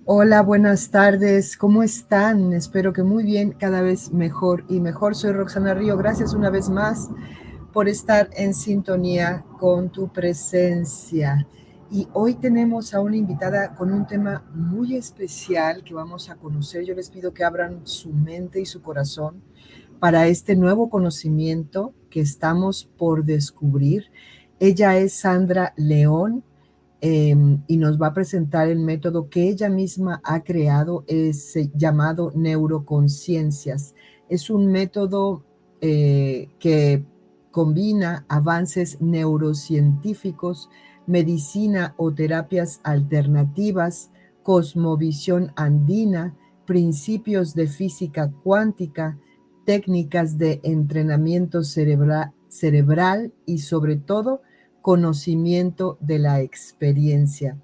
Hola, buenas tardes. ¿Cómo están? Espero que muy bien, cada vez mejor y mejor. Soy Roxana Río. Gracias una vez más por estar en sintonía con tu presencia. Y hoy tenemos a una invitada con un tema muy especial que vamos a conocer. Yo les pido que abran su mente y su corazón para este nuevo conocimiento que estamos por descubrir. Ella es Sandra León, y nos va a presentar el método que ella misma ha creado, es llamado neuroconciencias. Es un método que combina avances neurocientíficos, medicina o terapias alternativas, cosmovisión andina, principios de física cuántica, técnicas de entrenamiento cerebral y sobre todo conocimiento de la experiencia.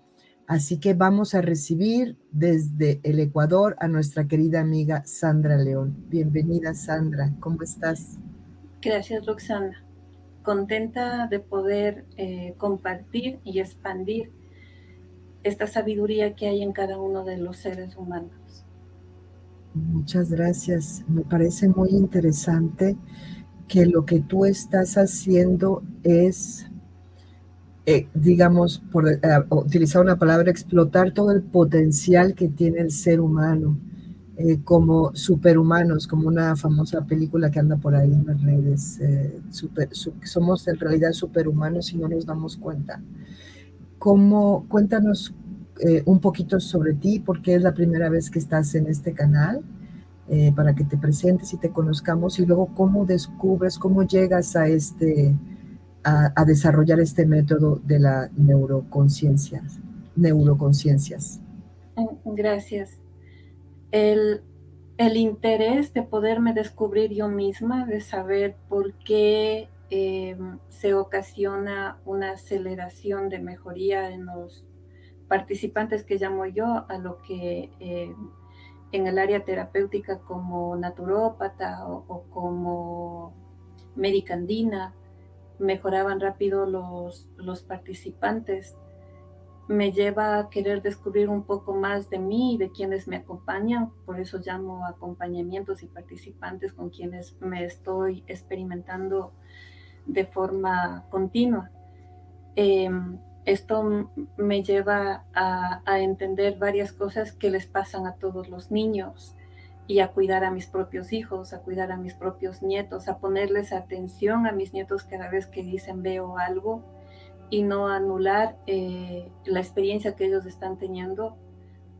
Así que vamos a recibir desde el Ecuador a nuestra querida amiga Sandra León. Bienvenida, Sandra, ¿cómo estás? Gracias, Roxana. Contenta de poder compartir y expandir esta sabiduría que hay en cada uno de los seres humanos. Muchas gracias. Me parece muy interesante que lo que tú estás haciendo es, digamos, por utilizar una palabra, explotar todo el potencial que tiene el ser humano, como superhumanos, como una famosa película que anda por ahí en las redes. Somos en realidad superhumanos y no nos damos cuenta. Cuéntanos un poquito sobre ti, porque es la primera vez que estás en este canal, para que te presentes y te conozcamos, y luego cómo descubres, cómo llegas a desarrollar este método de la neuroconciencias. Gracias. El, el interés de poderme descubrir yo misma, de saber por qué se ocasiona una aceleración de mejoría en los participantes que llamo yo a lo que en el área terapéutica como naturópata o como médica andina mejoraban rápido los participantes, me lleva a querer descubrir un poco más de mí y de quienes me acompañan. Por eso llamo acompañamientos y participantes con quienes me estoy experimentando de forma continua. Eh, Esto me lleva a entender varias cosas que les pasan a todos los niños y a cuidar a mis propios hijos, a cuidar a mis propios nietos, a ponerles atención a mis nietos cada vez que dicen veo algo y no anular la experiencia que ellos están teniendo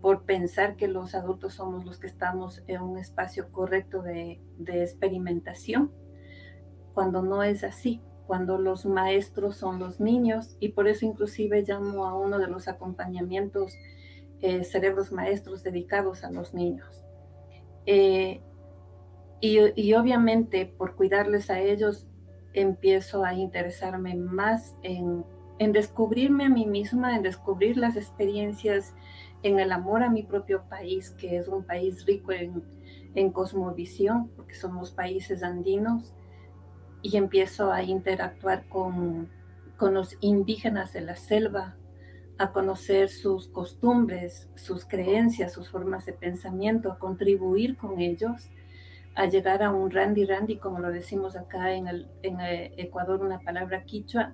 por pensar que los adultos somos los que estamos en un espacio correcto de experimentación, cuando no es así, cuando los maestros son los niños, y por eso inclusive llamo a uno de los acompañamientos cerebros maestros dedicados a los niños. Eh, y obviamente por cuidarles a ellos empiezo a interesarme más en descubrirme a mí misma, en descubrir las experiencias, en el amor a mi propio país, que es un país rico en cosmovisión, porque somos países andinos, y empiezo a interactuar con los indígenas de la selva, a conocer sus costumbres, sus creencias, sus formas de pensamiento, a contribuir con ellos, a llegar a un randy randy, como lo decimos acá en Ecuador, una palabra quichua,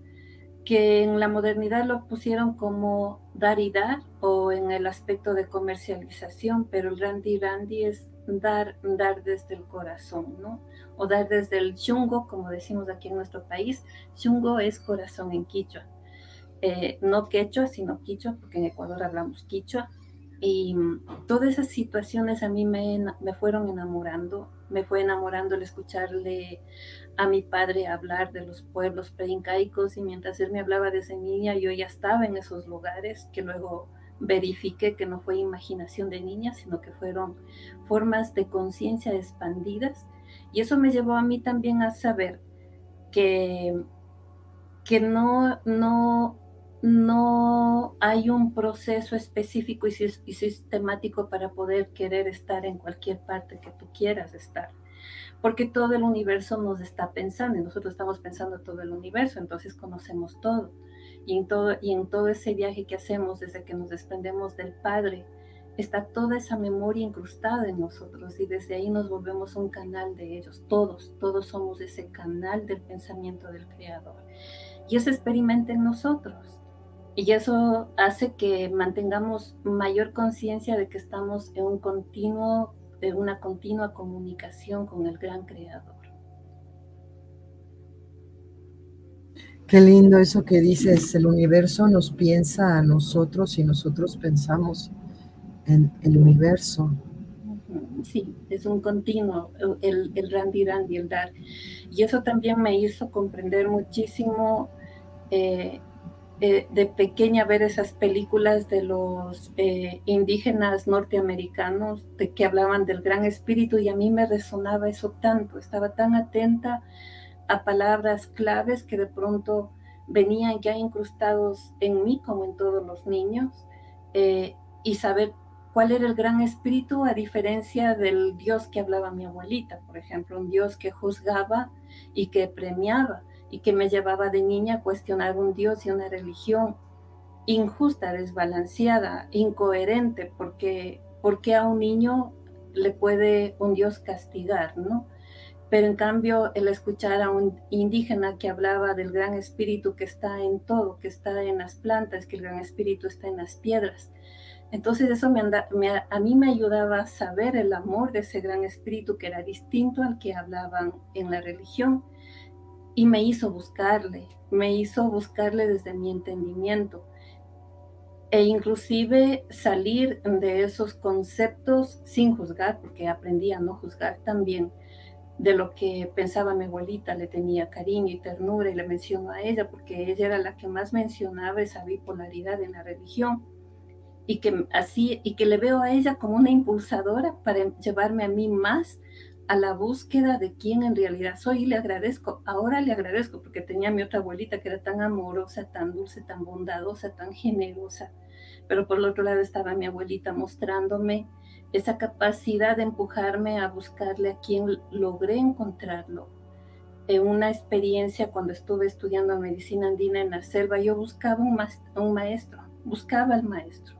que en la modernidad lo pusieron como dar y dar o en el aspecto de comercialización, pero el randy randy es dar desde el corazón, ¿no? O dar desde el chungo, como decimos aquí en nuestro país. Chungo es corazón en quichua. No quechua, sino quichua, porque en Ecuador hablamos quichua. Y todas esas situaciones a mí me fueron enamorando, me fue enamorando el escucharle a mi padre hablar de los pueblos preincaicos, y mientras él me hablaba de esa niña, yo ya estaba en esos lugares que luego verifiqué que no fue imaginación de niña, sino que fueron formas de conciencia expandidas. Y eso me llevó a mí también a saber que no hay un proceso específico y sistemático para poder querer estar en cualquier parte que tú quieras estar, porque todo el universo nos está pensando y nosotros estamos pensando todo el universo, entonces conocemos todo. Y en todo ese viaje que hacemos desde que nos desprendemos del Padre está toda esa memoria incrustada en nosotros y desde ahí nos volvemos un canal de ellos. Todos somos ese canal del pensamiento del Creador. Y eso experimenta en nosotros. Y eso hace que mantengamos mayor conciencia de que estamos en una continua comunicación con el gran Creador. Qué lindo eso que dices, el universo nos piensa a nosotros y nosotros pensamos en el universo. Sí, es un continuo, el Randy, el dar. Y eso también me hizo comprender muchísimo de pequeña ver esas películas de los indígenas norteamericanos que hablaban del gran espíritu, y a mí me resonaba eso tanto, estaba tan atenta a palabras claves que de pronto venían ya incrustados en mí como en todos los niños, y saber cuál era el gran espíritu a diferencia del Dios que hablaba mi abuelita, por ejemplo, un Dios que juzgaba y que premiaba y que me llevaba de niña a cuestionar un Dios y una religión injusta, desbalanceada, incoherente, porque a un niño le puede un Dios castigar, ¿no? Pero en cambio, el escuchar a un indígena que hablaba del gran espíritu que está en todo, que está en las plantas, que el gran espíritu está en las piedras. Entonces eso a mí me ayudaba a saber el amor de ese gran espíritu que era distinto al que hablaban en la religión, y me hizo buscarle desde mi entendimiento, e inclusive salir de esos conceptos sin juzgar, porque aprendí a no juzgar también. De lo que pensaba mi abuelita, le tenía cariño y ternura, y le menciono a ella porque ella era la que más mencionaba esa bipolaridad en la religión, y que le veo a ella como una impulsadora para llevarme a mí más a la búsqueda de quién en realidad soy. Y ahora le agradezco, porque tenía a mi otra abuelita que era tan amorosa, tan dulce, tan bondadosa, tan generosa, pero por el otro lado estaba mi abuelita mostrándome esa capacidad de empujarme a buscarle a quien logré encontrarlo. En una experiencia cuando estuve estudiando medicina andina en la selva, yo buscaba un maestro, buscaba al maestro.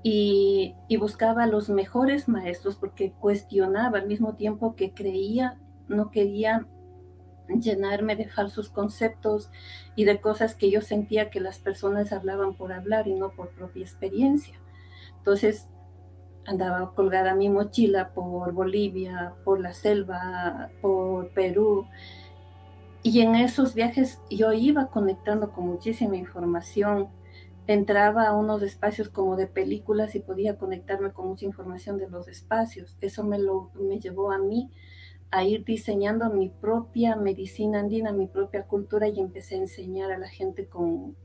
Y buscaba a los mejores maestros, porque cuestionaba al mismo tiempo que creía, no quería llenarme de falsos conceptos y de cosas que yo sentía que las personas hablaban por hablar y no por propia experiencia. Entonces andaba colgada mi mochila por Bolivia, por la selva, por Perú, y en esos viajes yo iba conectando con muchísima información. Entraba a unos espacios como de películas y podía conectarme con mucha información de los espacios. Eso me llevó a mí a ir diseñando mi propia medicina andina, mi propia cultura, y empecé a enseñar a la gente con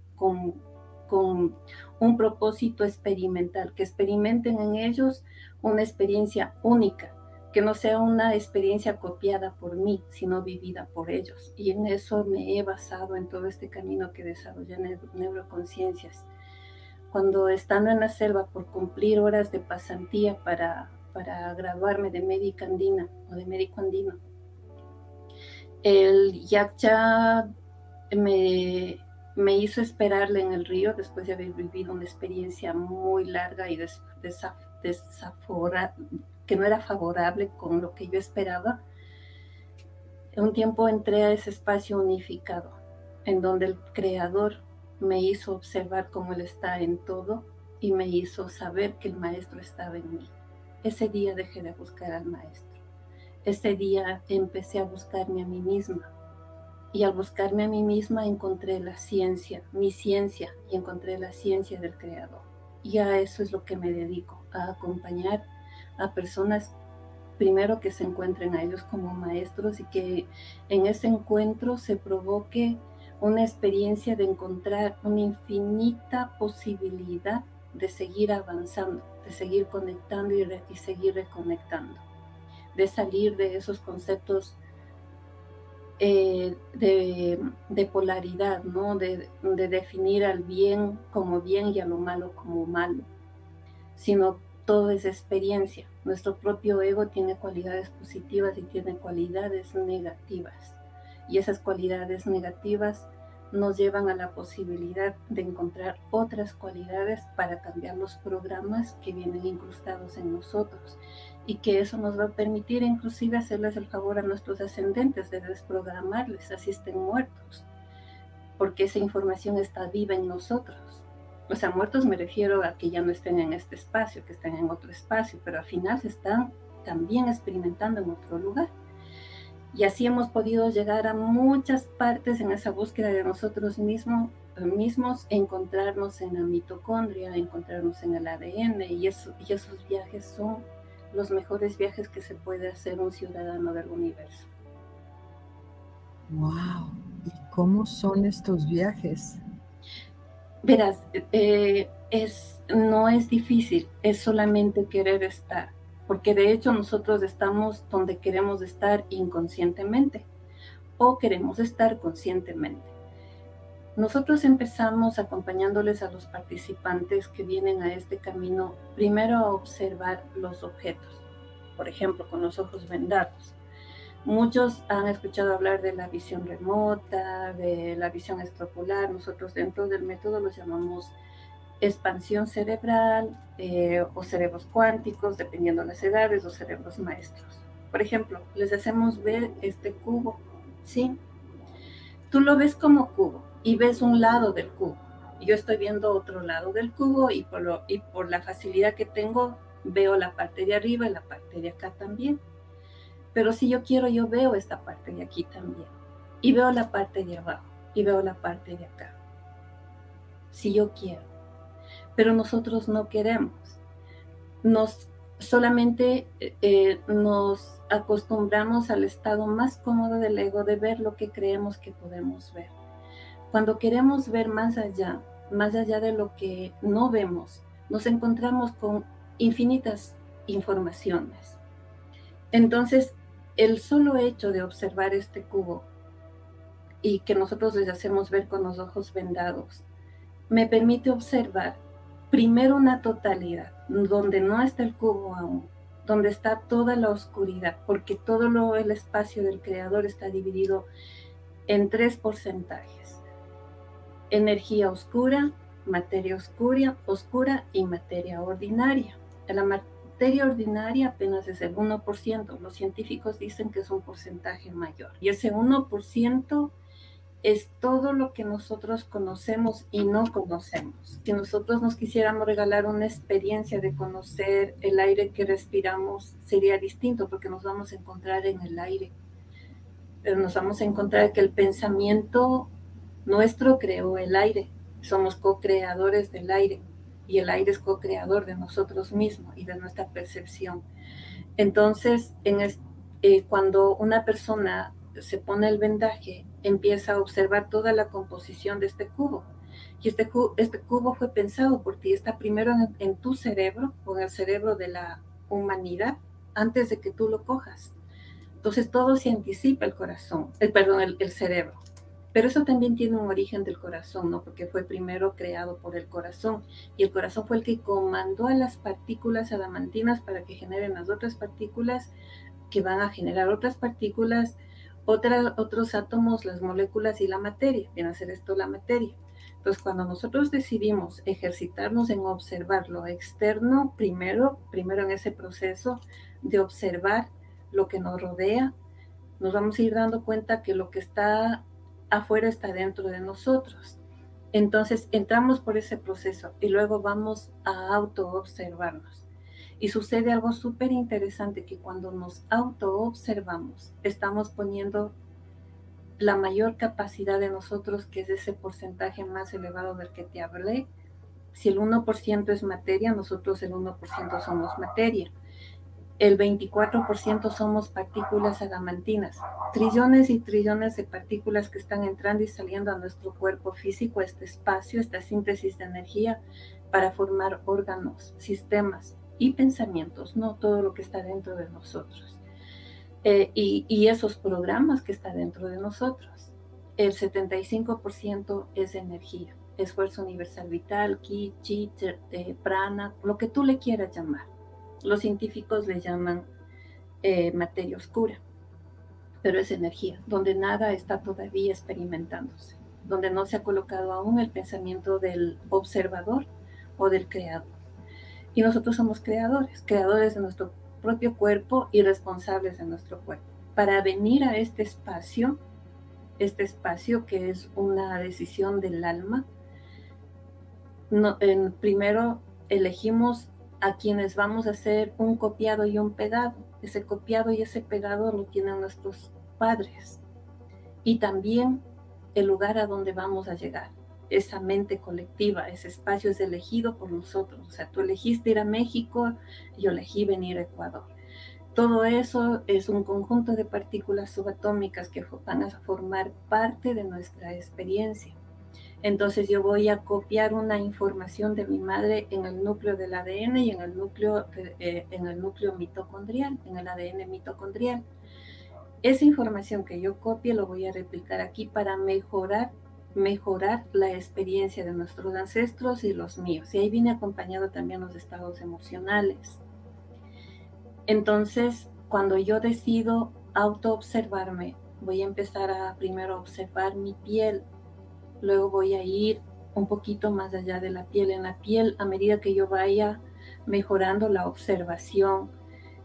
un propósito experimental, que experimenten en ellos una experiencia única, que no sea una experiencia copiada por mí, sino vivida por ellos. Y en eso me he basado en todo este camino que desarrollé en Neuroconciencias. Cuando estando en la selva por cumplir horas de pasantía para graduarme de médica andina o de médico andino, el Yaktja me hizo esperarle en el río después de haber vivido una experiencia muy larga y que no era favorable con lo que yo esperaba. Un tiempo entré a ese espacio unificado, en donde el Creador me hizo observar cómo Él está en todo y me hizo saber que el Maestro estaba en mí. Ese día dejé de buscar al Maestro. Ese día empecé a buscarme a mí misma. Y al buscarme a mí misma encontré la ciencia, mi ciencia, y encontré la ciencia del Creador. Y a eso es lo que me dedico, a acompañar a personas, primero que se encuentren a ellos como maestros, y que en ese encuentro se provoque una experiencia de encontrar una infinita posibilidad de seguir avanzando, de seguir conectando y seguir reconectando, de salir de esos conceptos de polaridad, ¿no? De definir al bien como bien y a lo malo como malo, sino todo es experiencia. Nuestro propio ego tiene cualidades positivas y tiene cualidades negativas, y esas cualidades negativas nos llevan a la posibilidad de encontrar otras cualidades para cambiar los programas que vienen incrustados en nosotros, y que eso nos va a permitir inclusive hacerles el favor a nuestros ascendentes de desprogramarles, así estén muertos, porque esa información está viva en nosotros. O sea, muertos me refiero a que ya no estén en este espacio, que estén en otro espacio, pero al final se están también experimentando en otro lugar. Y así hemos podido llegar a muchas partes en esa búsqueda de nosotros mismos, encontrarnos en la mitocondria, encontrarnos en el ADN, y esos viajes son los mejores viajes que se puede hacer un ciudadano del universo. ¡Wow! ¿Y cómo son estos viajes? Verás, no es difícil, es solamente querer estar, porque de hecho nosotros estamos donde queremos estar inconscientemente, o queremos estar conscientemente. Nosotros empezamos acompañándoles a los participantes que vienen a este camino, primero a observar los objetos, por ejemplo, con los ojos vendados. Muchos han escuchado hablar de la visión remota, de la visión extraocular. Nosotros dentro del método los llamamos expansión cerebral o cerebros cuánticos, dependiendo de las edades, o cerebros maestros. Por ejemplo, les hacemos ver este cubo, ¿sí? Tú lo ves como cubo y ves un lado del cubo. Yo estoy viendo otro lado del cubo, y por la facilidad que tengo, veo la parte de arriba y la parte de acá también. Pero si yo quiero, yo veo esta parte de aquí también. Y veo la parte de abajo. Y veo la parte de acá. Si yo quiero. Pero nosotros no queremos. Solamente nos acostumbramos al estado más cómodo del ego de ver lo que creemos que podemos ver. Cuando queremos ver más allá de lo que no vemos, nos encontramos con infinitas informaciones. Entonces, el solo hecho de observar este cubo, y que nosotros les hacemos ver con los ojos vendados, me permite observar primero una totalidad, donde no está el cubo aún, donde está toda la oscuridad, porque todo el espacio del creador está dividido en 3 porcentajes: energía oscura, materia oscura y materia ordinaria. La materia ordinaria apenas es el 1%. Los científicos dicen que es un porcentaje mayor. Y ese 1% es todo lo que nosotros conocemos y no conocemos. Si nosotros nos quisiéramos regalar una experiencia de conocer el aire que respiramos, sería distinto, porque nos vamos a encontrar en el aire. Pero nos vamos a encontrar que el pensamiento nuestro creó el aire. Somos co-creadores del aire, y el aire es co-creador de nosotros mismos y de nuestra percepción. Entonces, cuando una persona se pone el vendaje, empieza a observar toda la composición de este cubo. Y este cubo fue pensado por ti, está primero en tu cerebro, o en el cerebro de la humanidad, antes de que tú lo cojas. Entonces todo se anticipa el cerebro. Pero eso también tiene un origen del corazón, ¿no? Porque fue primero creado por el corazón, y el corazón fue el que comandó a las partículas adamantinas para que generen las otras partículas, que van a generar otras partículas, otros átomos, las moléculas y la materia. Viene a ser esto la materia. Entonces, cuando nosotros decidimos ejercitarnos en observar lo externo, primero en ese proceso de observar lo que nos rodea, nos vamos a ir dando cuenta que lo que está afuera está dentro de nosotros. Entonces entramos por ese proceso y luego vamos a auto-observarnos. Y sucede algo súper interesante, que cuando nos auto-observamos, estamos poniendo la mayor capacidad de nosotros, que es ese porcentaje más elevado del que te hablé. Si el 1% es materia, nosotros el 1% somos materia. El 24% somos partículas adamantinas, trillones y trillones de partículas que están entrando y saliendo a nuestro cuerpo físico, a este espacio, esta síntesis de energía, para formar órganos, sistemas y pensamientos, no todo lo que está dentro de nosotros. Y esos programas que están dentro de nosotros. El 75% es energía, esfuerzo universal vital, ki, chi, prana, lo que tú le quieras llamar. Los científicos le llaman materia oscura, pero es energía, donde nada está todavía experimentándose. donde no se ha colocado aún el pensamiento del observador o del creador. Y nosotros somos creadores, creadores de nuestro propio cuerpo y responsables de nuestro cuerpo. Para venir a este espacio que es una decisión del alma, primero elegimos a quienes vamos a hacer un copiado y un pegado. Ese copiado y ese pegado lo tienen nuestros padres. Y también el lugar a donde vamos a llegar. Esa mente colectiva, ese espacio es elegido por nosotros. O sea, tú elegiste ir a México, yo elegí venir a Ecuador. Todo eso es un conjunto de partículas subatómicas que van a formar parte de nuestra experiencia. Entonces yo voy a copiar una información de mi madre en el núcleo del ADN y en el núcleo mitocondrial, en el ADN mitocondrial. Esa información que yo copie lo voy a replicar aquí para mejorar la experiencia de nuestros ancestros y los míos. Y ahí viene acompañado también los estados emocionales. Entonces, cuando yo decido autoobservarme, voy a empezar a primero observar mi piel. Luego voy a ir un poquito más allá de la piel. En la piel, a medida que yo vaya mejorando la observación,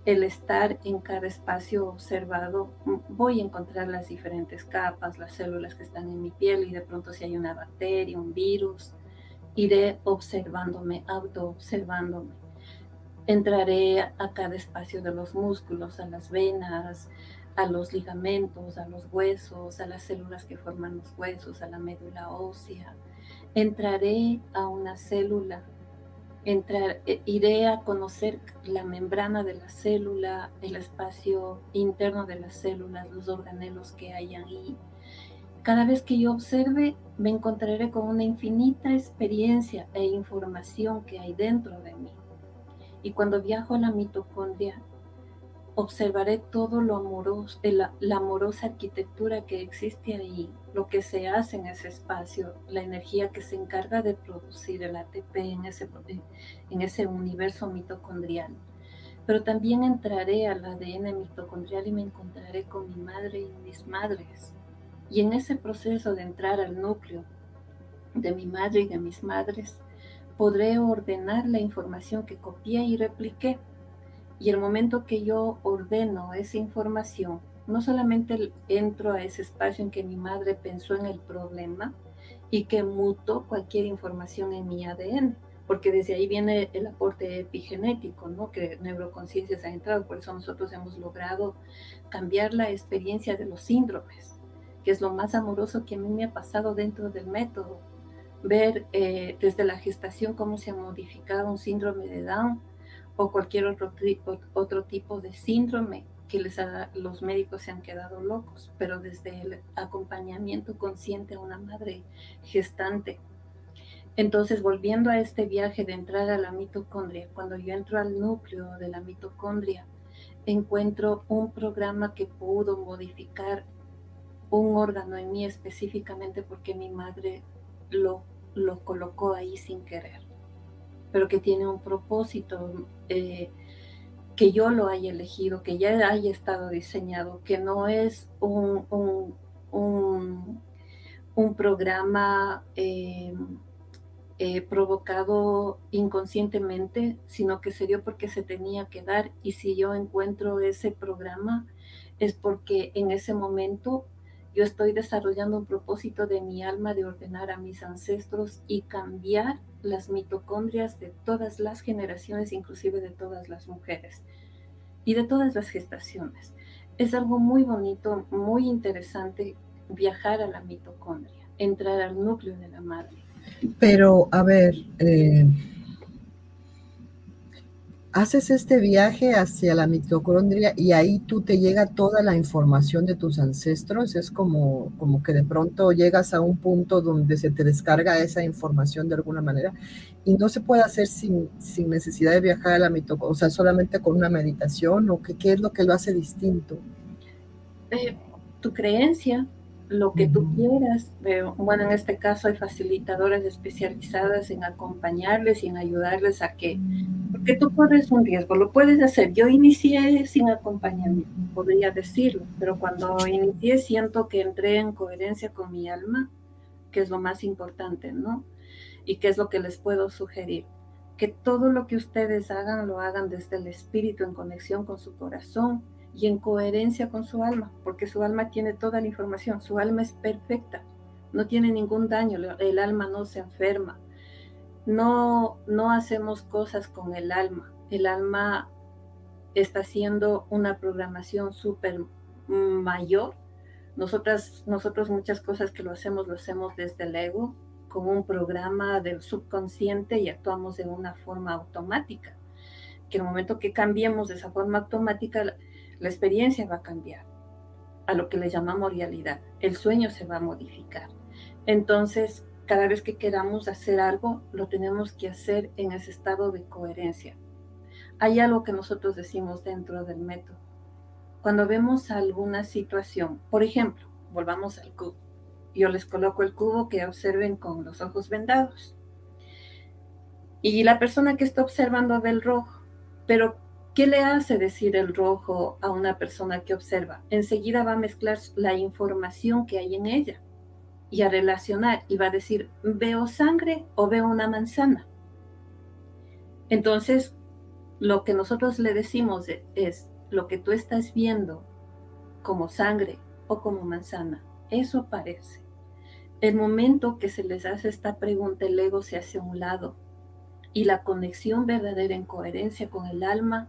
el estar en cada espacio observado, voy a encontrar las diferentes capas, las células que están en mi piel y de pronto si hay una bacteria, un virus, iré observándome, autoobservándome. Entraré a cada espacio de los músculos, a las venas, a los ligamentos, a los huesos, a las células que forman los huesos, a la médula ósea. Entraré a una célula, iré a conocer la membrana de la célula, el espacio interno de las células, los organelos que hay ahí. Cada vez que yo observe, me encontraré con una infinita experiencia e información que hay dentro de mí. Y cuando viajo a la mitocondria, observaré todo lo amoroso, la amorosa arquitectura que existe ahí, lo que se hace en ese espacio, la energía que se encarga de producir el ATP en ese universo mitocondrial. Pero también entraré al ADN mitocondrial y me encontraré con mi madre y mis madres. Y en ese proceso de entrar al núcleo de mi madre y de mis madres, podré ordenar la información que copié y repliqué. Y el momento que yo ordeno esa información, no solamente entro a ese espacio en que mi madre pensó en el problema y que mutó cualquier información en mi ADN, porque desde ahí viene el aporte epigenético, ¿no? Que Neuroconciencias ha entrado, por eso nosotros hemos logrado cambiar la experiencia de los síndromes, que es lo más amoroso que a mí me ha pasado dentro del método. Ver desde la gestación cómo se ha modificado un síndrome de Down o cualquier otro tipo de síndrome que los médicos se han quedado locos, pero desde el acompañamiento consciente a una madre gestante. Entonces, volviendo a este viaje de entrar a la mitocondria, cuando yo entro al núcleo de la mitocondria, encuentro un programa que pudo modificar un órgano en mí específicamente porque mi madre lo colocó ahí sin querer, pero que tiene un propósito, que yo lo haya elegido, que ya haya estado diseñado, que no es un programa provocado inconscientemente, sino que se dio porque se tenía que dar. Y si yo encuentro ese programa, es porque en ese momento yo estoy desarrollando un propósito de mi alma de ordenar a mis ancestros y cambiar las mitocondrias de todas las generaciones, inclusive de todas las mujeres y de todas las gestaciones. Es algo muy bonito, muy interesante viajar a la mitocondria, entrar al núcleo de la madre. Pero, a ver, haces este viaje hacia la mitocondria y ahí tú te llega toda la información de tus ancestros. Es como que de pronto llegas a un punto donde se te descarga esa información de alguna manera y no se puede hacer sin necesidad de viajar a la mitocondria, o sea, solamente con una meditación, o qué es lo que lo hace distinto. Tu creencia, lo que tú quieras. Bueno, en este caso hay facilitadoras especializadas en acompañarles y en ayudarles a que, porque tú corres un riesgo, lo puedes hacer. Yo inicié sin acompañamiento, podría decirlo, pero cuando inicié siento que entré en coherencia con mi alma, que es lo más importante, ¿no? Y qué es lo que les puedo sugerir. Que todo lo que ustedes hagan, lo hagan desde el espíritu, en conexión con su corazón y en coherencia con su alma, porque su alma tiene toda la información, su alma es perfecta, no tiene ningún daño, el alma no se enferma, no hacemos cosas con el alma está haciendo una programación súper mayor. Nosotros muchas cosas que lo hacemos desde el ego, con un programa del subconsciente y actuamos de una forma automática. Que en el momento que cambiemos de esa forma automática, la experiencia va a cambiar a lo que le llamamos realidad. El sueño se va a modificar. Entonces, cada vez que queramos hacer algo, lo tenemos que hacer en ese estado de coherencia. Hay algo que nosotros decimos dentro del método. Cuando vemos alguna situación, por ejemplo, volvamos al cubo. Yo les coloco el cubo que observen con los ojos vendados. Y la persona que está observando ve el rojo. Pero, ¿qué le hace decir el rojo a una persona que observa? Enseguida va a mezclar la información que hay en ella y a relacionar y va a decir, ¿veo sangre o veo una manzana? Entonces, lo que nosotros le decimos es lo que tú estás viendo como sangre o como manzana, eso parece. El momento que se les hace esta pregunta, el ego se hace a un lado y la conexión verdadera en coherencia con el alma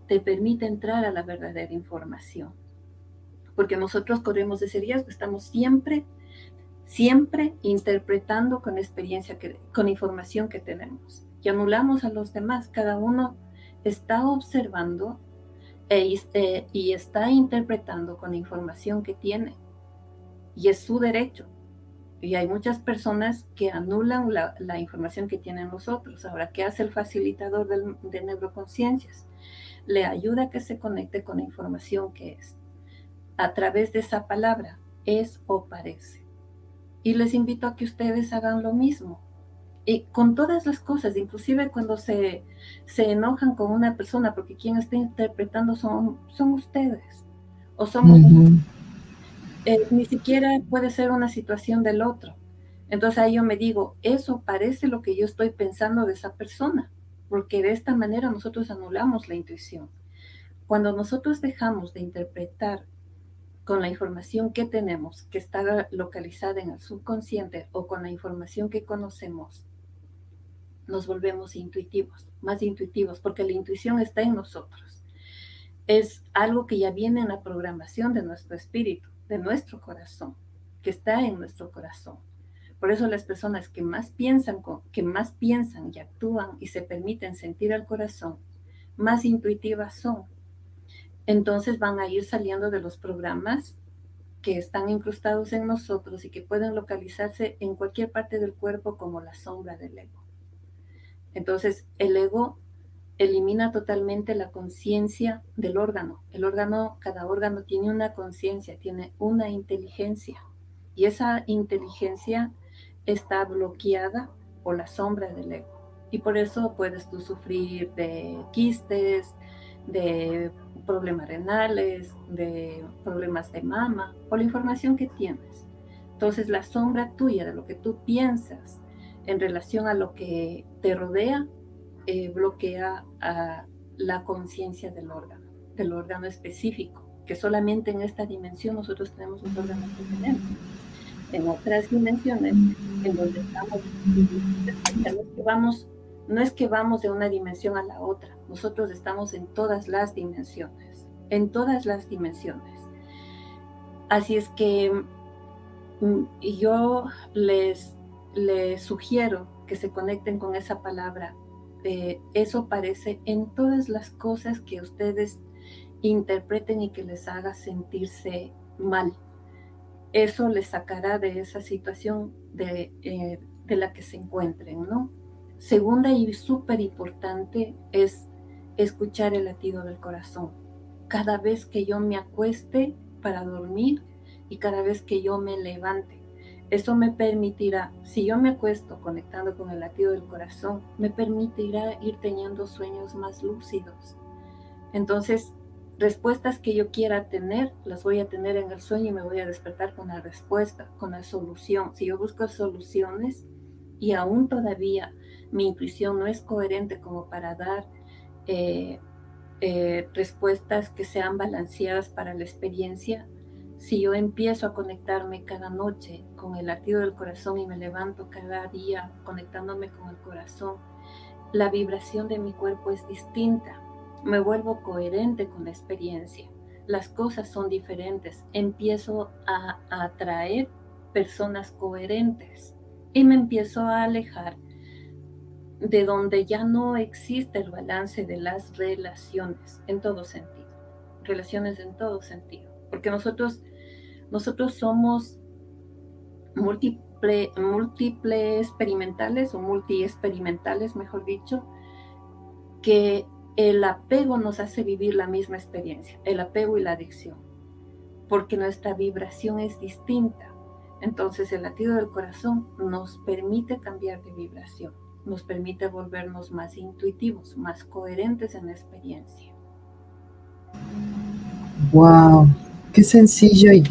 te permite entrar a la verdadera información. Porque nosotros corremos ese riesgo, estamos siempre interpretando con experiencia, con información que tenemos. Y anulamos a los demás, cada uno está observando y está interpretando con la información que tiene. Y es su derecho. Y hay muchas personas que anulan la información que tienen los otros. Ahora, ¿qué hace el facilitador de neuroconciencias? Le ayuda a que se conecte con la información que es. A través de esa palabra, es o parece. Y les invito a que ustedes hagan lo mismo. Y con todas las cosas, inclusive cuando se enojan con una persona, porque quien está interpretando son ustedes, o somos ni siquiera puede ser una situación del otro. Entonces ahí yo me digo, eso parece lo que yo estoy pensando de esa persona, porque de esta manera nosotros anulamos la intuición. Cuando nosotros dejamos de interpretar con la información que tenemos, que está localizada en el subconsciente, o con la información que conocemos, nos volvemos intuitivos, más intuitivos, porque la intuición está en nosotros. Es algo que ya viene en la programación de nuestro espíritu, de nuestro corazón, que está en nuestro corazón. Por eso las personas que más piensan y actúan y se permiten sentir el corazón, más intuitivas son. Entonces van a ir saliendo de los programas que están incrustados en nosotros y que pueden localizarse en cualquier parte del cuerpo como la sombra del ego. Entonces el ego elimina totalmente la conciencia del órgano. Cada órgano tiene una conciencia, tiene una inteligencia, y esa inteligencia está bloqueada por la sombra del ego. Y por eso puedes tú sufrir de quistes, de problemas renales, de problemas de mama, por la información que tienes. Entonces la sombra tuya, de lo que tú piensas en relación a lo que te rodea, bloquea a la conciencia del órgano específico, que solamente en esta dimensión nosotros tenemos un órgano que tenemos. En otras dimensiones, en donde estamos, no es que vamos de una dimensión a la otra, nosotros estamos en todas las dimensiones, Así es que yo les sugiero que se conecten con esa palabra. Eso parece en todas las cosas que ustedes interpreten y que les haga sentirse mal. Eso les sacará de esa situación de la que se encuentren, ¿no? Segunda y súper importante es escuchar el latido del corazón. Cada vez que yo me acueste para dormir y cada vez que yo me levante, eso me permitirá, si yo me acuesto conectando con el latido del corazón, me permitirá ir teniendo sueños más lúcidos. Entonces, respuestas que yo quiera tener, las voy a tener en el sueño y me voy a despertar con la respuesta, con la solución. Si yo busco soluciones y aún todavía mi intuición no es coherente como para dar respuestas que sean balanceadas para la experiencia, si yo empiezo a conectarme cada noche con el latido del corazón y me levanto cada día conectándome con el corazón, la vibración de mi cuerpo es distinta. Me vuelvo coherente con la experiencia. Las cosas son diferentes. Empiezo a atraer personas coherentes y me empiezo a alejar de donde ya no existe el balance de las relaciones en todo sentido. Relaciones en todo sentido. Porque nosotros somos múltiple experimentales o multiexperimentales, mejor dicho, que el apego nos hace vivir la misma experiencia, el apego y la adicción, porque nuestra vibración es distinta. Entonces el latido del corazón nos permite cambiar de vibración, nos permite volvernos más intuitivos, más coherentes en la experiencia. Wow, qué sencillo y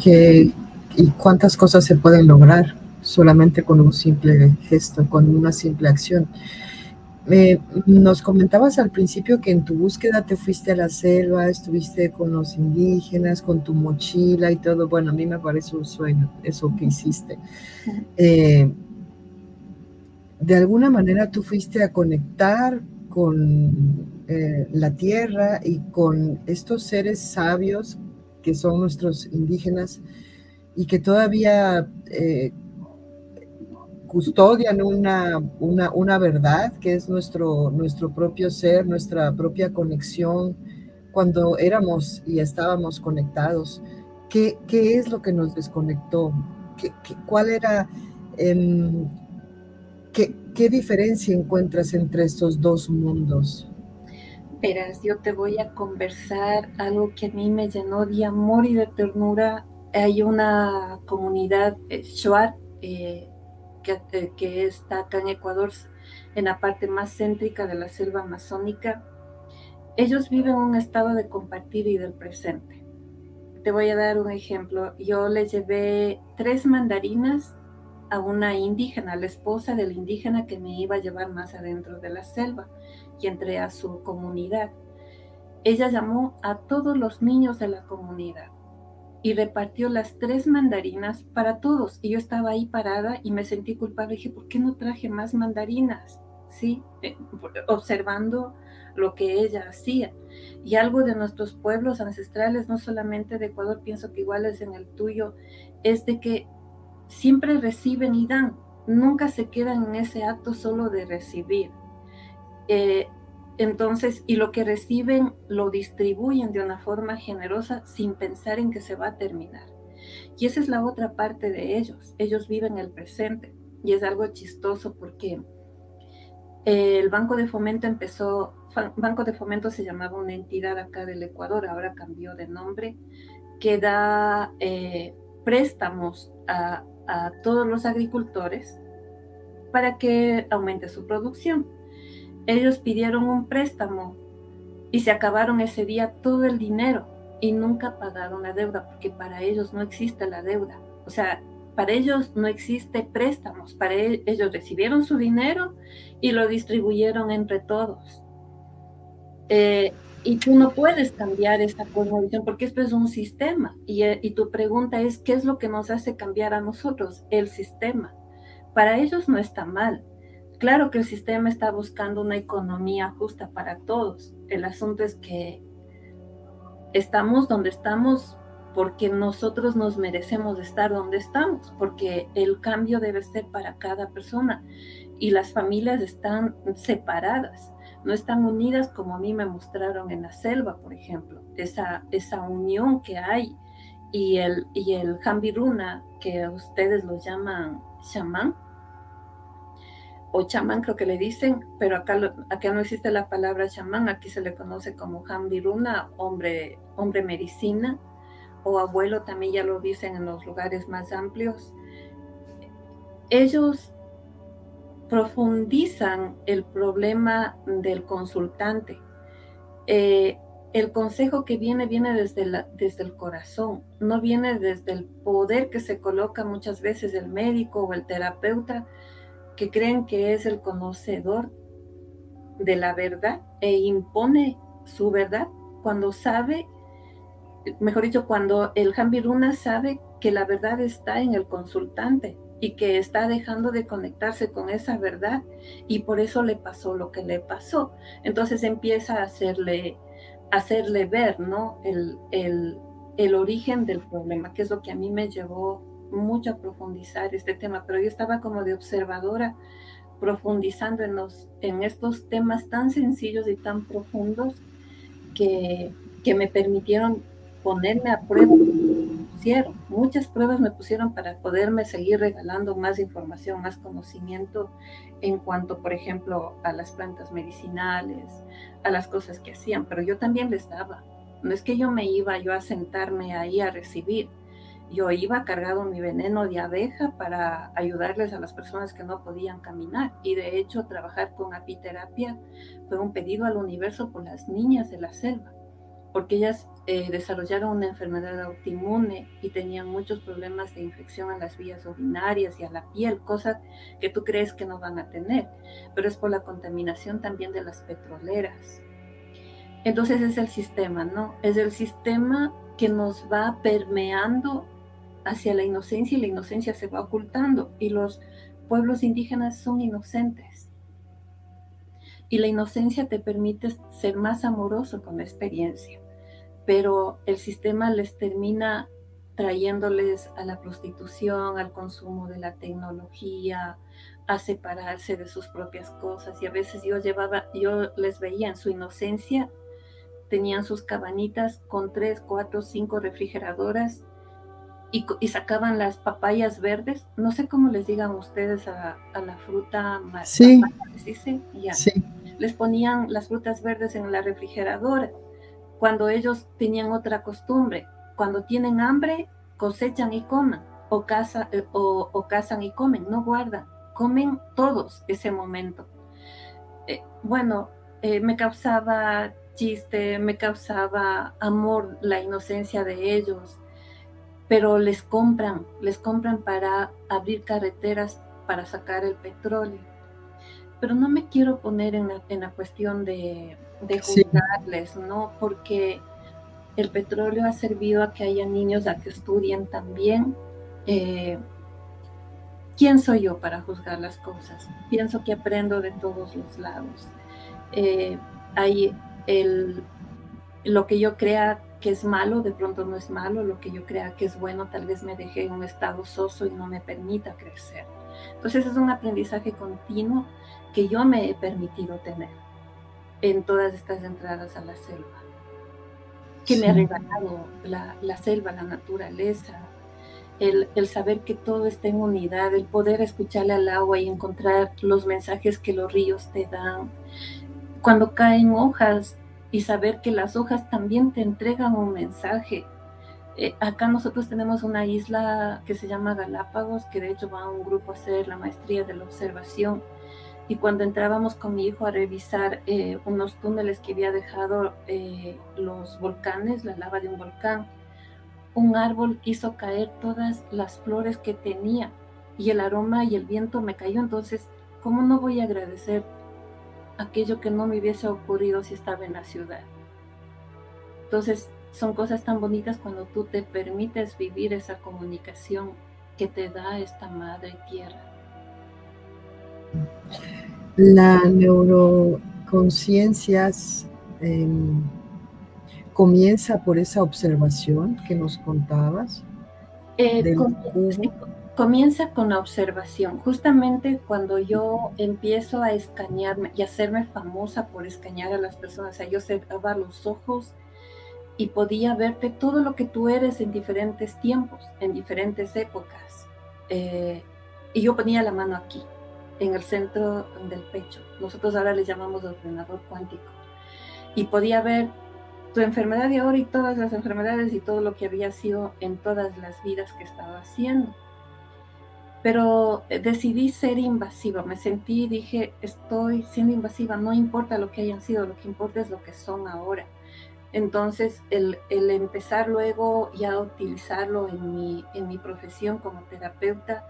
cuántas cosas se pueden lograr solamente con un simple gesto, con una simple acción. Nos comentabas al principio que en tu búsqueda te fuiste a la selva, estuviste con los indígenas, con tu mochila y todo. Bueno, a mí me parece un sueño eso que hiciste. De alguna manera tú fuiste a conectar con la tierra y con estos seres sabios que son nuestros indígenas y que todavía custodian una verdad que es nuestro propio ser, nuestra propia conexión cuando éramos y estábamos conectados. ¿Qué es lo que nos desconectó? ¿Cuál era, qué diferencia encuentras entre estos dos mundos? Verás, yo te voy a conversar algo que a mí me llenó de amor y de ternura. Hay una comunidad Shuar que está acá en Ecuador, en la parte más céntrica de la selva amazónica. Ellos viven un estado de compartir y del presente. Te voy a dar un ejemplo. Yo le llevé 3 mandarinas a una indígena, a la esposa del indígena que me iba a llevar más adentro de la selva, y entré a su comunidad. Ella llamó a todos los niños de la comunidad y repartió las 3 mandarinas para todos. Y yo estaba ahí parada y me sentí culpable. Dije, ¿por qué no traje más mandarinas? Sí, observando lo que ella hacía. Y algo de nuestros pueblos ancestrales, no solamente de Ecuador, pienso que igual es en el tuyo, es de que siempre reciben y dan. Nunca se quedan en ese acto solo de recibir. Entonces, y lo que reciben lo distribuyen de una forma generosa sin pensar en que se va a terminar. Y esa es la otra parte de ellos. Ellos viven el presente. Y es algo chistoso porque el Banco de Fomento Banco de Fomento se llamaba una entidad acá del Ecuador, ahora cambió de nombre, que da préstamos a todos los agricultores para que aumente su producción. Ellos pidieron un préstamo y se acabaron ese día todo el dinero y nunca pagaron la deuda, porque para ellos no existe la deuda. O sea, para ellos no existe préstamos, para ellos recibieron su dinero y lo distribuyeron entre todos. Y tú no puedes cambiar esta cosmovisión porque esto es un sistema. Y tu pregunta es, ¿qué es lo que nos hace cambiar a nosotros? El sistema. Para ellos no está mal. Claro que el sistema está buscando una economía justa para todos. El asunto es que estamos donde estamos porque nosotros nos merecemos estar donde estamos, porque el cambio debe ser para cada persona y las familias están separadas, no están unidas como a mí me mostraron en la selva, por ejemplo, esa unión que hay y el Jambiruna, que ustedes lo llaman chamán, o chamán creo que le dicen, pero acá no existe la palabra chamán, aquí se le conoce como Jambiruna, hombre medicina, o abuelo también ya lo dicen en los lugares más amplios. Ellos profundizan el problema del consultante. el consejo que viene desde el corazón, no viene desde el poder que se coloca muchas veces el médico o el terapeuta, que creen que es el conocedor de la verdad e impone su verdad cuando sabe, mejor dicho, cuando el Hambiruna sabe que la verdad está en el consultante y que está dejando de conectarse con esa verdad y por eso le pasó lo que le pasó. Entonces empieza a hacerle ver, ¿no? El origen del problema, que es lo que a mí me llevó mucho a profundizar este tema, pero yo estaba como de observadora profundizando en estos temas tan sencillos y tan profundos que, que me permitieron ponerme a prueba. Muchas pruebas me pusieron para poderme seguir regalando más información, más conocimiento en cuanto, por ejemplo, a las plantas medicinales, a las cosas que hacían, pero yo también les daba. No es que yo me iba yo a sentarme ahí a recibir, yo iba cargado mi veneno de abeja para ayudarles a las personas que no podían caminar. Y de hecho, trabajar con apiterapia fue un pedido al universo por las niñas de la selva, porque ellas desarrollaron una enfermedad autoinmune y tenían muchos problemas de infección a las vías urinarias y a la piel, cosas que tú crees que no van a tener, pero es por la contaminación también de las petroleras. Entonces es el sistema, ¿no? Es el sistema que nos va permeando hacia la inocencia y la inocencia se va ocultando y los pueblos indígenas son inocentes. Y la inocencia te permite ser más amoroso con la experiencia, pero el sistema les termina trayéndoles a la prostitución, al consumo de la tecnología, a separarse de sus propias cosas. Y a veces yo les veía en su inocencia, tenían sus cabanitas con 3, 4, 5 refrigeradoras y sacaban las papayas verdes. No sé cómo les digan ustedes a la fruta Sí, papaya, les dicen, ya. sí. Les ponían las frutas verdes en la refrigeradora cuando ellos tenían otra costumbre. Cuando tienen hambre, cosechan y comen, o cazan y comen, no guardan, comen todos ese momento. Bueno, me causaba chiste, me causaba amor la inocencia de ellos, pero les compran para abrir carreteras para sacar el petróleo. Pero no me quiero poner en la cuestión de Sí. juzgarles, ¿no? Porque el petróleo ha servido a que haya niños a que estudien también. ¿Quién soy yo para juzgar las cosas? Pienso que aprendo de todos los lados. Hay lo que yo crea que es malo, de pronto no es malo, lo que yo crea que es bueno, tal vez me deje en un estado soso y no me permita crecer. Entonces es un aprendizaje continuo que yo me he permitido tener en todas estas entradas a la selva, que me ha regalado la selva, la naturaleza, el saber que todo está en unidad, el poder escucharle al agua y encontrar los mensajes que los ríos te dan. Cuando caen hojas y saber que las hojas también te entregan un mensaje. Acá nosotros tenemos una isla que se llama Galápagos, que de hecho va un grupo a hacer la maestría de la observación. Y cuando entrábamos con mi hijo a revisar unos túneles que había dejado los volcanes, la lava de un volcán, un árbol hizo caer todas las flores que tenía y el aroma y el viento me cayó. Entonces, ¿cómo no voy a agradecer aquello que no me hubiese ocurrido si estaba en la ciudad? Entonces, son cosas tan bonitas cuando tú te permites vivir esa comunicación que te da esta madre tierra. La neuroconciencia comienza por esa observación que nos contabas. Comienza con la observación. Justamente cuando yo empiezo a escanearme y hacerme famosa por escanear a las personas, o sea, yo cerraba los ojos y podía verte todo lo que tú eres en diferentes tiempos, en diferentes épocas. Y yo ponía la mano aquí, en el centro del pecho. Nosotros ahora le llamamos ordenador cuántico. Y podía ver tu enfermedad de ahora y todas las enfermedades y todo lo que había sido en todas las vidas que estaba haciendo. Pero decidí ser invasiva, me sentí, dije, estoy siendo invasiva, no importa lo que hayan sido, lo que importa es lo que son ahora. Entonces, el empezar luego ya a utilizarlo en mi profesión como terapeuta,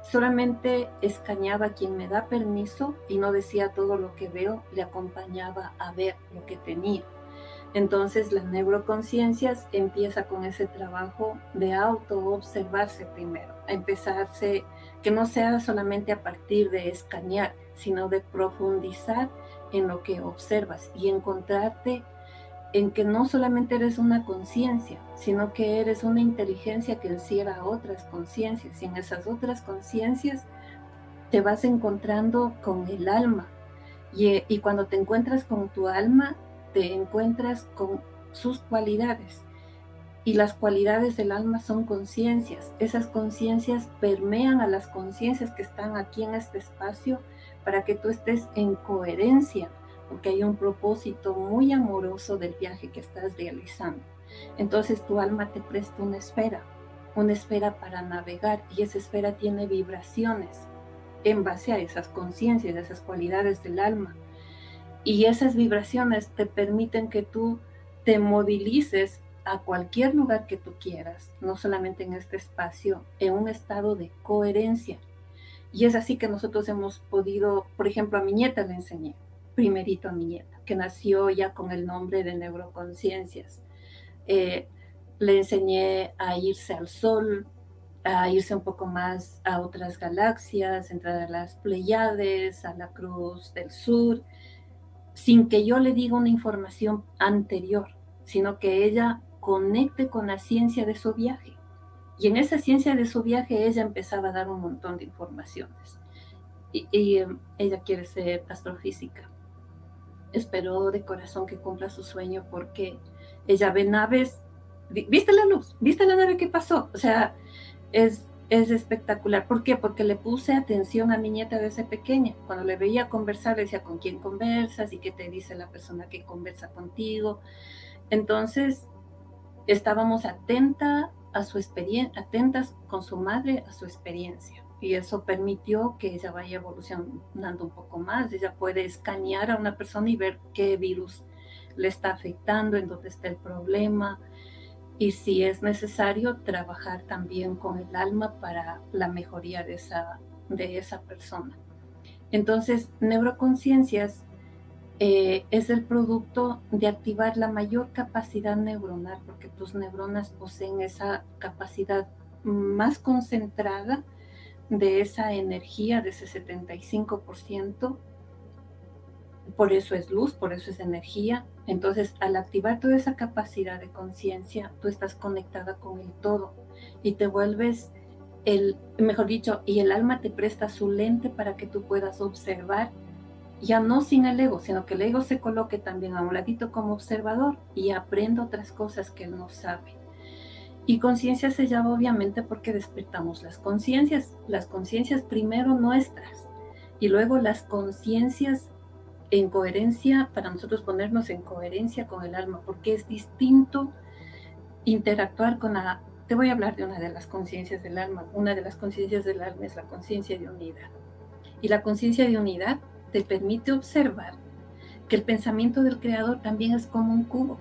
solamente escaneaba a quien me da permiso y no decía todo lo que veo, le acompañaba a ver lo que tenía. Entonces, las neuroconciencias empieza con ese trabajo de auto-observarse primero, a empezarse, que no sea solamente a partir de escanear, sino de profundizar en lo que observas y encontrarte en que no solamente eres una conciencia, sino que eres una inteligencia que encierra otras conciencias, y en esas otras conciencias te vas encontrando con el alma, y cuando te encuentras con tu alma, te encuentras con sus cualidades, y las cualidades del alma son conciencias. Esas conciencias permean a las conciencias que están aquí en este espacio para que tú estés en coherencia, porque hay un propósito muy amoroso del viaje que estás realizando. Entonces tu alma te presta una esfera para navegar, y esa esfera tiene vibraciones en base a esas conciencias, a esas cualidades del alma. Y esas vibraciones te permiten que tú te movilices a cualquier lugar que tú quieras, no solamente en este espacio, en un estado de coherencia. Y es así que nosotros hemos podido, por ejemplo, a mi nieta le enseñé, primerito a mi nieta, que nació ya con el nombre de neuroconciencias. Eh, Le enseñé a irse al sol, a irse un poco más a otras galaxias, entrar a las Pleiades, a la Cruz del Sur, sin que yo le diga una información anterior, sino que ella conecte con la ciencia de su viaje. Y en esa ciencia de su viaje ella empezaba a dar un montón de informaciones. Y ella quiere ser astrofísica. Espero de corazón que cumpla su sueño, porque ella ve naves. ¿Viste la luz? ¿Viste la nave que pasó? O sea, es espectacular. ¿Por qué? Porque le puse atención a mi nieta desde pequeña. Cuando le veía conversar, le decía con quién conversas y qué te dice la persona que conversa contigo. Entonces, estábamos atentas con su madre a su experiencia. Y eso permitió que ella vaya evolucionando un poco más. Ella puede escanear a una persona y ver qué virus le está afectando, en dónde está el problema, y si es necesario, trabajar también con el alma para la mejoría de esa persona. Entonces, neuroconciencias es el producto de activar la mayor capacidad neuronal, porque tus neuronas poseen esa capacidad más concentrada de esa energía, de ese 75%. Por eso es luz, por eso es energía. Entonces, al activar toda esa capacidad de conciencia, tú estás conectada con el todo y te vuelves mejor dicho, y el alma te presta su lente para que tú puedas observar, ya no sin el ego, sino que el ego se coloque también a un ladito como observador y aprenda otras cosas que él no sabe. Y conciencia se llama obviamente porque despertamos las conciencias primero nuestras, y luego las conciencias en coherencia, para nosotros ponernos en coherencia con el alma, porque es distinto interactuar con te voy a hablar de una de las conciencias del alma. Una de las conciencias del alma es la conciencia de unidad. Y la conciencia de unidad te permite observar que el pensamiento del creador también es como un cubo.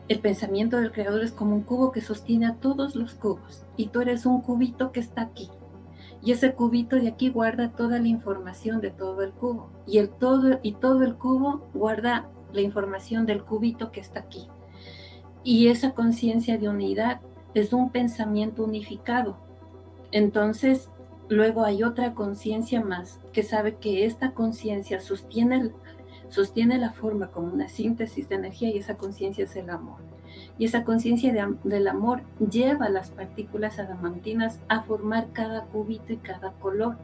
El pensamiento del creador es como un cubo que sostiene a todos los cubos, y tú eres un cubito que está aquí. Y ese cubito de aquí guarda toda la información de todo el cubo. Y todo el cubo guarda la información del cubito que está aquí. Y esa conciencia de unidad es un pensamiento unificado. Entonces, luego hay otra conciencia más que sabe que esta conciencia sostiene la forma como una síntesis de energía, y esa conciencia es el amor. Y esa conciencia del amor lleva a las partículas adamantinas a formar cada cubito y cada color.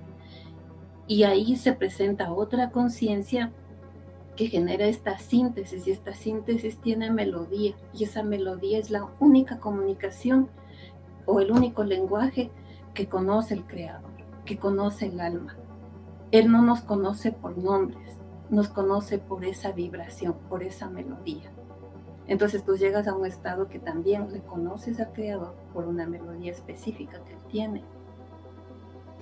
Y ahí se presenta otra conciencia que genera esta síntesis, y esta síntesis tiene melodía, y esa melodía es la única comunicación o el único lenguaje que conoce el creador, que conoce el alma. Él no nos conoce por nombres, nos conoce por esa vibración, por esa melodía. Entonces tú llegas a un estado que también reconoces al creador por una melodía específica que él tiene,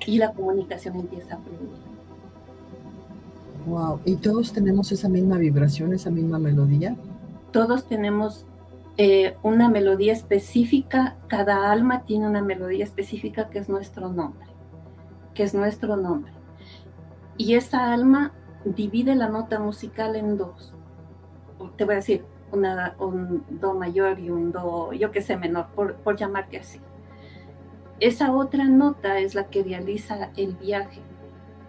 y la comunicación empieza a fluir. Wow, ¿y todos tenemos esa misma vibración, esa misma melodía? todos tenemos una melodía específica, cada alma tiene una melodía específica que es nuestro nombre, Y esa alma divide la nota musical en dos. Te voy a decir, un do mayor y un do, yo qué sé, menor, por llamarte así. Esa otra nota es la que realiza el viaje.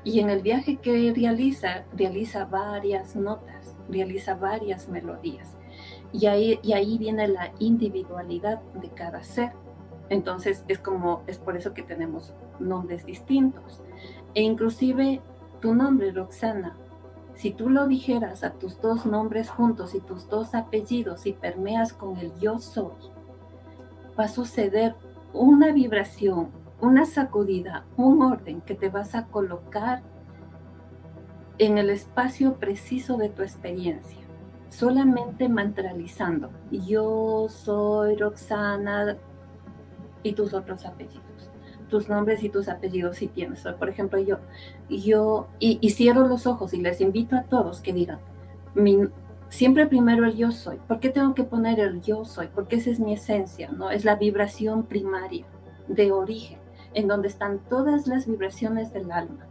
Y en el viaje que realiza varias notas, realiza varias melodías. Y ahí viene la individualidad de cada ser. Entonces es por eso que tenemos nombres distintos. E inclusive tu nombre, Roxana, si tú lo dijeras a tus dos nombres juntos y tus dos apellidos y permeas con el yo soy, va a suceder una vibración, una sacudida, un orden que te vas a colocar en el espacio preciso de tu experiencia, solamente mantralizando. Yo soy Roxana y tus otros apellidos, tus nombres y tus apellidos si tienes. Por ejemplo, yo y cierro los ojos y les invito a todos que digan, siempre primero el yo soy. ¿Por qué tengo que poner el yo soy? Porque esa es mi esencia, ¿no? Es la vibración primaria de origen, en donde están todas las vibraciones del alma.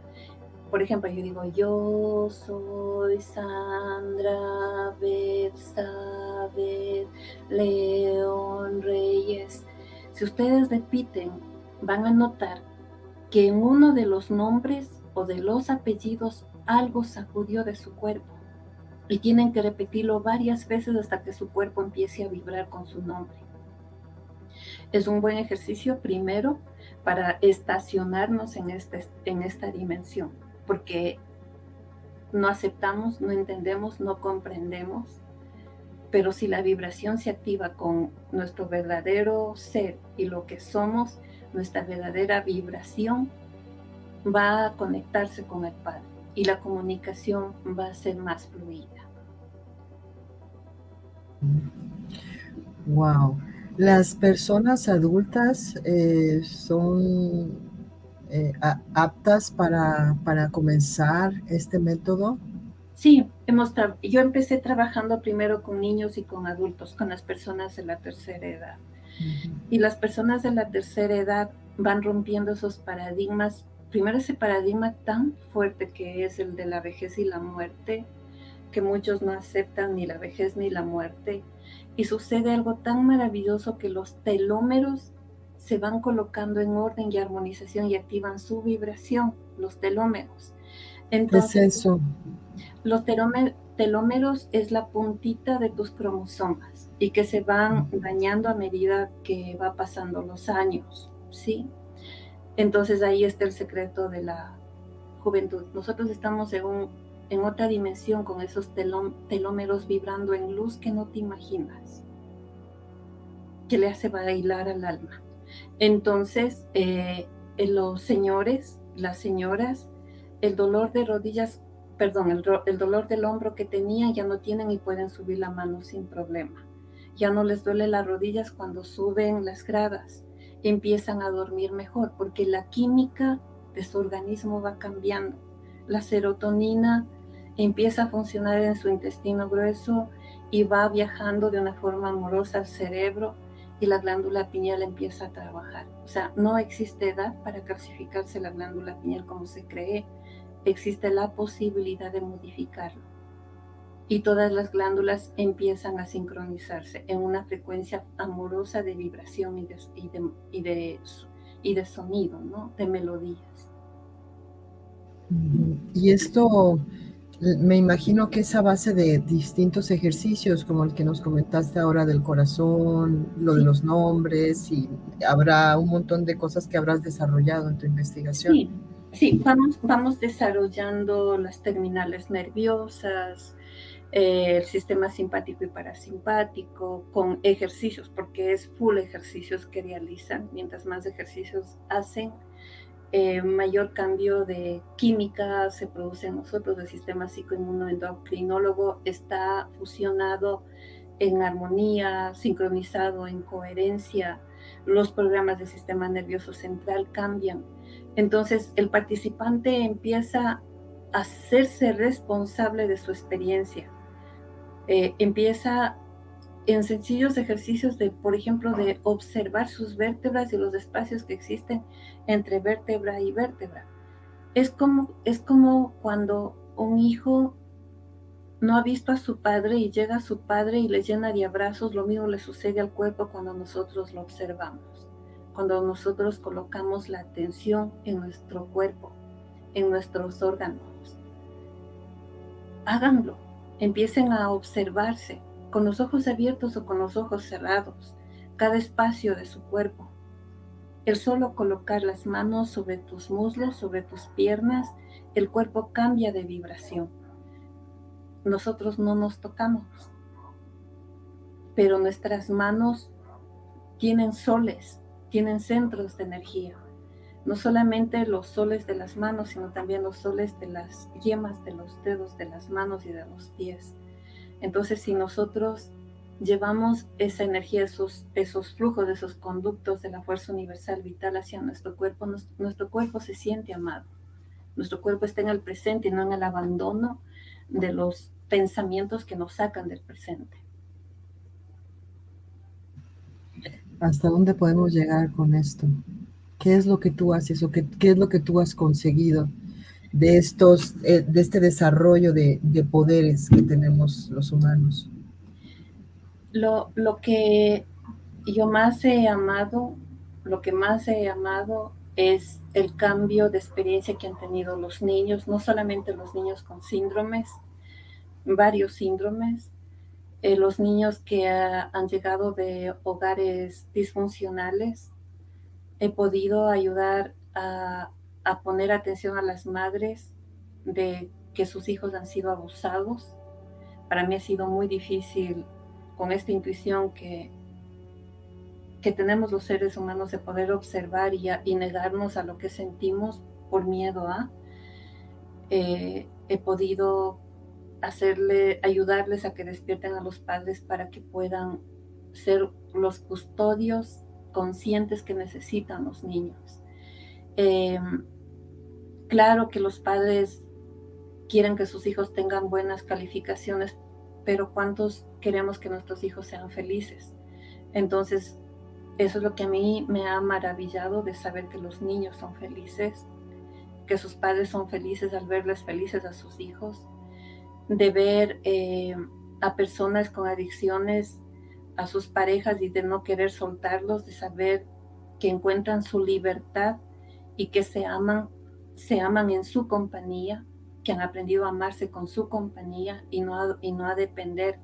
Por ejemplo, yo digo, yo soy Sandra Betsabe León Reyes. Si ustedes repiten, van a notar que en uno de los nombres o de los apellidos algo sacudió de su cuerpo. Y tienen que repetirlo varias veces hasta que su cuerpo empiece a vibrar con su nombre. Es un buen ejercicio primero para estacionarnos en esta dimensión, porque no aceptamos, no entendemos, no comprendemos, pero si la vibración se activa con nuestro verdadero ser y lo que somos, nuestra verdadera vibración va a conectarse con el Padre y la comunicación va a ser más fluida. Wow. ¿Las personas adultas son aptas para comenzar este método? Sí, yo empecé trabajando primero con niños y con adultos, con las personas de la tercera edad. Y las personas de la tercera edad van rompiendo esos paradigmas. Primero ese paradigma tan fuerte que es el de la vejez y la muerte, que muchos no aceptan ni la vejez ni la muerte. Y sucede algo tan maravilloso que los telómeros se van colocando en orden y armonización y activan su vibración, los telómeros. Entonces, ¿qué es eso? Los telómeros es la puntita de tus cromosomas y que se van dañando a medida que va pasando los años, ¿sí? Entonces ahí está el secreto de la juventud. Nosotros estamos en otra dimensión con esos telómeros vibrando en luz que no te imaginas, que le hace bailar al alma. Entonces, los señores, las señoras, el dolor de rodillas, el dolor del hombro que tenían ya no tienen y pueden subir la mano sin problema. Ya no les duele las rodillas cuando suben las gradas. Empiezan a dormir mejor porque la química de su organismo va cambiando. La serotonina empieza a funcionar en su intestino grueso y va viajando de una forma amorosa al cerebro y la glándula pineal empieza a trabajar. O sea, no existe edad para calcificarse la glándula pineal como se cree. Existe la posibilidad de modificarlo. Y todas las glándulas empiezan a sincronizarse en una frecuencia amorosa de vibración y de sonido, ¿no? De melodías. Y esto, me imagino que es a base de distintos ejercicios, como el que nos comentaste ahora del corazón, lo de los nombres, y habrá un montón de cosas que habrás desarrollado en tu investigación. Sí, vamos desarrollando las terminales nerviosas, el sistema simpático y parasimpático, con ejercicios, porque es full ejercicios que realizan. Mientras más ejercicios hacen, mayor cambio de química se produce en nosotros. El sistema psicoinmunoendocrinólogo está fusionado en armonía, sincronizado en coherencia. Los programas del sistema nervioso central cambian. Entonces, el participante empieza a hacerse responsable de su experiencia. Empieza en sencillos ejercicios de, por ejemplo, de observar sus vértebras y los espacios que existen entre vértebra y vértebra. Es como cuando un hijo no ha visto a su padre y llega a su padre y le llena de abrazos. Lo mismo le sucede al cuerpo cuando nosotros lo observamos, cuando nosotros colocamos la atención en nuestro cuerpo, en nuestros órganos. Háganlo, empiecen a observarse con los ojos abiertos o con los ojos cerrados, cada espacio de su cuerpo. El solo colocar las manos sobre tus muslos, sobre tus piernas, el cuerpo cambia de vibración. Nosotros no nos tocamos, pero nuestras manos tienen soles, tienen centros de energía. No solamente los soles de las manos, sino también los soles de las yemas de los dedos de las manos y de los pies. Entonces, si nosotros llevamos esa energía, esos flujos, esos conductos de la fuerza universal vital hacia nuestro cuerpo se siente amado. Nuestro cuerpo está en el presente y no en el abandono de los pensamientos que nos sacan del presente. ¿Hasta dónde podemos llegar con esto? ¿Qué es lo que tú haces o qué es lo que tú has conseguido de de este desarrollo de poderes que tenemos los humanos? Lo que yo más he amado, lo que más he amado es el cambio de experiencia que han tenido los niños, no solamente los niños con síndromes, varios síndromes, los niños que han llegado de hogares disfuncionales. He podido ayudar a poner atención a las madres de que sus hijos han sido abusados. Para mí ha sido muy difícil con esta intuición que tenemos los seres humanos de poder observar y negarnos a lo que sentimos por miedo a. He podido ayudarles a que despierten a los padres para que puedan ser los custodios conscientes que necesitan los niños. Claro que los padres quieren que sus hijos tengan buenas calificaciones, pero ¿cuántos queremos que nuestros hijos sean felices? Entonces, eso es lo que a mí me ha maravillado, de saber que los niños son felices, que sus padres son felices al verles felices a sus hijos, de ver a personas con adicciones a sus parejas y de no querer soltarlos, de saber que encuentran su libertad y que se aman en su compañía, que han aprendido a amarse con su compañía y no a depender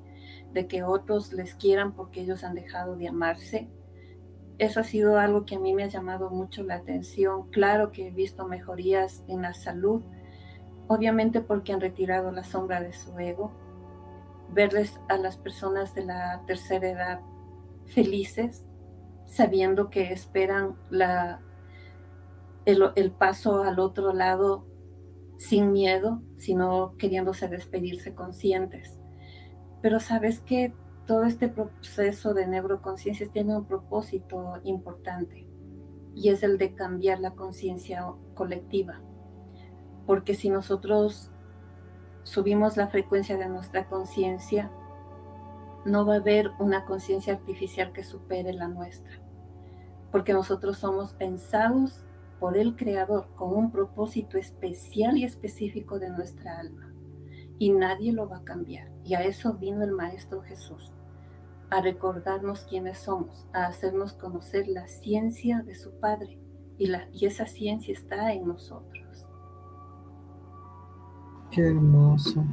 de que otros les quieran porque ellos han dejado de amarse. Eso ha sido algo que a mí me ha llamado mucho la atención. Claro que he visto mejorías en la salud, obviamente porque han retirado la sombra de su ego. Verles a las personas de la tercera edad felices, sabiendo que esperan el paso al otro lado sin miedo, sino queriéndose despedirse conscientes. Pero sabes que todo este proceso de neuroconciencia tiene un propósito importante, y es el de cambiar la conciencia colectiva. Porque si nosotros subimos la frecuencia de nuestra conciencia, no va a haber una conciencia artificial que supere la nuestra. Porque nosotros somos pensados por el Creador con un propósito especial y específico de nuestra alma. Y nadie lo va a cambiar. Y a eso vino el Maestro Jesús, a recordarnos quiénes somos, a hacernos conocer la ciencia de su Padre. Y esa ciencia está en nosotros. Qué hermoso.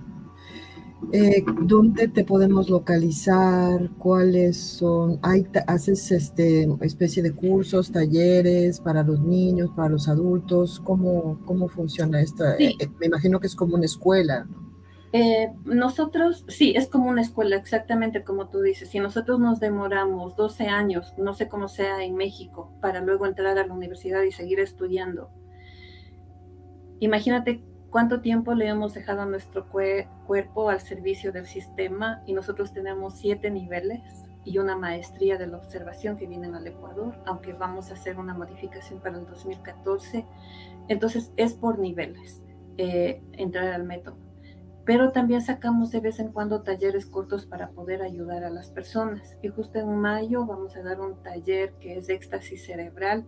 ¿Dónde te podemos localizar? ¿Cuáles son? ¿Haces especie de cursos, talleres para los niños, para los adultos? ¿Cómo funciona esto? Sí. Me imagino que es como una escuela, ¿no? Nosotros, sí, es como una escuela, exactamente como tú dices. Si nosotros nos demoramos 12 años, no sé cómo sea en México, para luego entrar a la universidad y seguir estudiando, imagínate cuánto tiempo le hemos dejado a nuestro cuerpo al servicio del sistema, y nosotros tenemos 7 niveles y una maestría de la observación que vienen al Ecuador, aunque vamos a hacer una modificación para el 2014. Entonces es por niveles entrar al método. pero también sacamos de vez en cuando talleres cortos para poder ayudar a las personas. Y justo en mayo vamos a dar un taller que es éxtasis cerebral,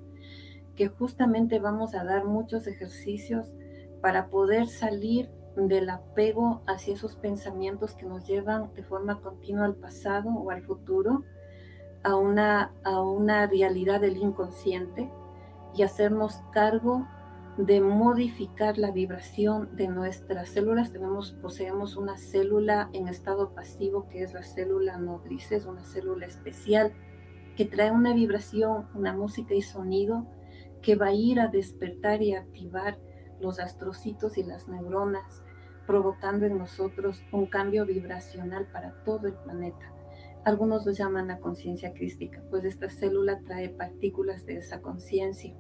que justamente vamos a dar muchos ejercicios para poder salir del apego hacia esos pensamientos que nos llevan de forma continua al pasado o al futuro, a una realidad del inconsciente, y hacernos cargo de modificar la vibración de nuestras células. Poseemos una célula en estado pasivo, que es la célula nodriza, es una célula especial que trae una vibración, una música y sonido que va a ir a despertar y activar los astrocitos y las neuronas, provocando en nosotros un cambio vibracional para todo el planeta. Algunos lo llaman la conciencia crística, pues esta célula trae partículas de esa conciencia.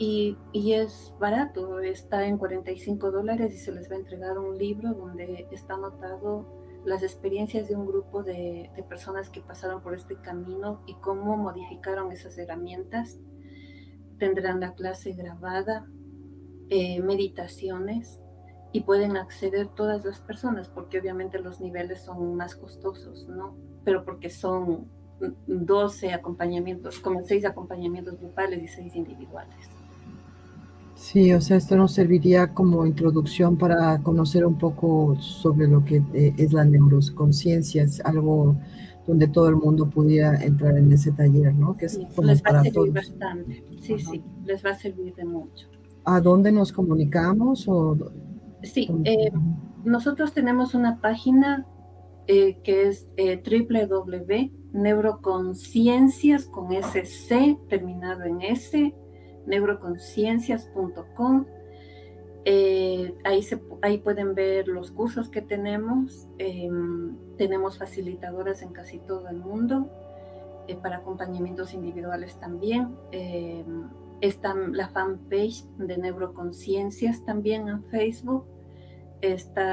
Y es barato, está en $45 y se les va a entregar un libro donde está anotado las experiencias de un grupo de personas que pasaron por este camino y cómo modificaron esas herramientas. Tendrán la clase grabada, meditaciones, y pueden acceder todas las personas, porque obviamente los niveles son más costosos, ¿no? Pero porque son 12 acompañamientos, como 6 acompañamientos grupales y 6 individuales. Sí, o sea, esto nos serviría como introducción para conocer un poco sobre lo que es la neuroconsciencia, es algo donde todo el mundo pudiera entrar en ese taller, ¿no? Que es Sí, como les va a para servir todos. bastante. Sí, Ajá. sí, les va a servir de mucho. ¿A dónde nos comunicamos? Sí, nosotros tenemos una página que es www.neuroconciencias con SC terminado en S, neuroconciencias.com. Ahí pueden ver los cursos que tenemos. Tenemos facilitadoras en casi todo el mundo, para acompañamientos individuales también. Está la fanpage de Neuroconciencias también en Facebook.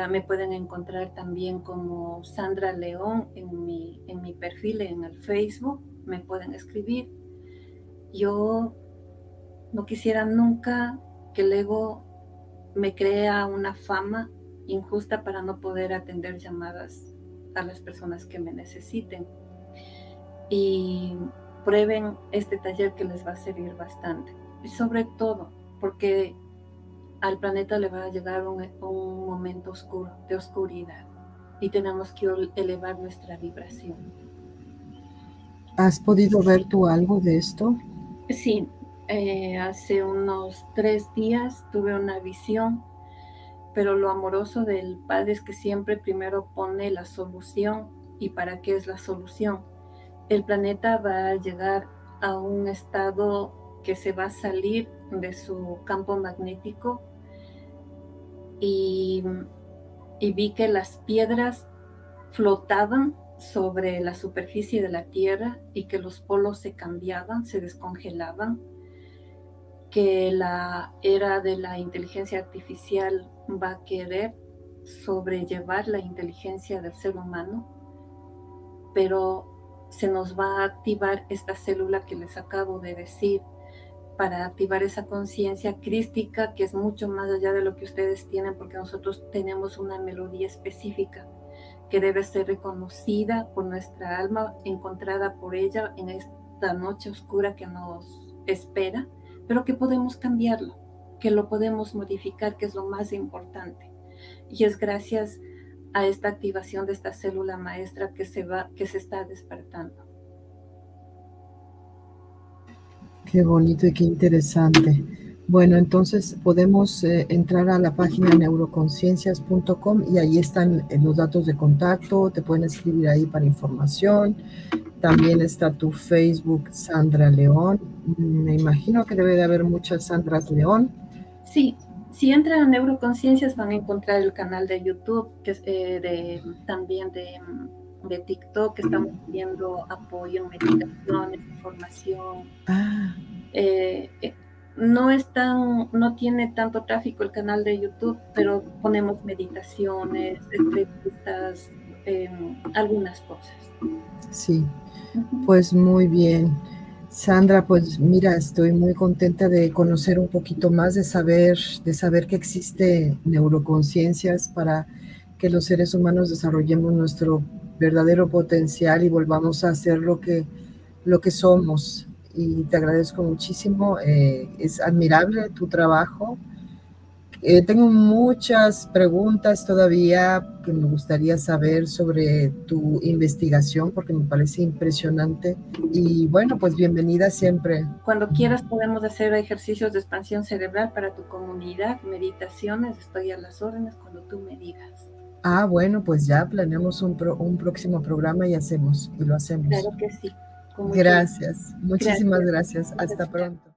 Me pueden encontrar también como Sandra León en mi perfil en el Facebook. Me pueden escribir. Yo no quisiera nunca que el ego me crea una fama injusta para no poder atender llamadas a las personas que me necesiten. Y prueben este taller, que les va a servir bastante. Y sobre todo porque al planeta le va a llegar un momento oscuro, de oscuridad, y tenemos que elevar nuestra vibración. ¿Has podido ver tú algo de esto? Sí, hace unos 3 días tuve una visión, pero lo amoroso del Padre es que siempre primero pone la solución. ¿Y para qué es la solución? El planeta va a llegar a un estado que se va a salir de su campo magnético, y vi que las piedras flotaban sobre la superficie de la Tierra y que los polos se cambiaban, se descongelaban, que la era de la inteligencia artificial va a querer sobrellevar la inteligencia del ser humano, pero se nos va a activar esta célula que les acabo de decir, para activar esa conciencia crística, que es mucho más allá de lo que ustedes tienen, porque nosotros tenemos una melodía específica que debe ser reconocida por nuestra alma, encontrada por ella en esta noche oscura que nos espera, pero que podemos cambiarlo, que lo podemos modificar, que es lo más importante. Y es gracias a esta activación de esta célula maestra que se está despertando. Qué bonito y qué interesante. Bueno, entonces podemos entrar a la página neuroconciencias.com y ahí están los datos de contacto, te pueden escribir ahí para información. También está tu Facebook, Sandra León. Me imagino que debe de haber muchas Sandras León. Sí, si entran a Neuroconciencias van a encontrar el canal de YouTube, que es también de TikTok, que estamos viendo apoyo en meditaciones, información. No tiene tanto tráfico el canal de YouTube, pero ponemos meditaciones, entrevistas, algunas cosas. Sí, pues muy bien. Sandra, pues mira, estoy muy contenta de conocer un poquito más, de saber que existe neuroconciencias para que los seres humanos desarrollemos nuestro verdadero potencial y volvamos a hacer lo que somos. Y te agradezco muchísimo. Es admirable tu trabajo. Tengo muchas preguntas todavía que me gustaría saber sobre tu investigación porque me parece impresionante. Y bueno, pues bienvenida siempre. Cuando quieras podemos hacer ejercicios de expansión cerebral para tu comunidad, meditaciones, estoy a las órdenes cuando tú me digas. Ah, bueno, pues ya planeamos un próximo programa y lo hacemos. Claro que sí, con mucho gusto. Gracias, muchísimas Gracias. gracias. Hasta Gracias. pronto.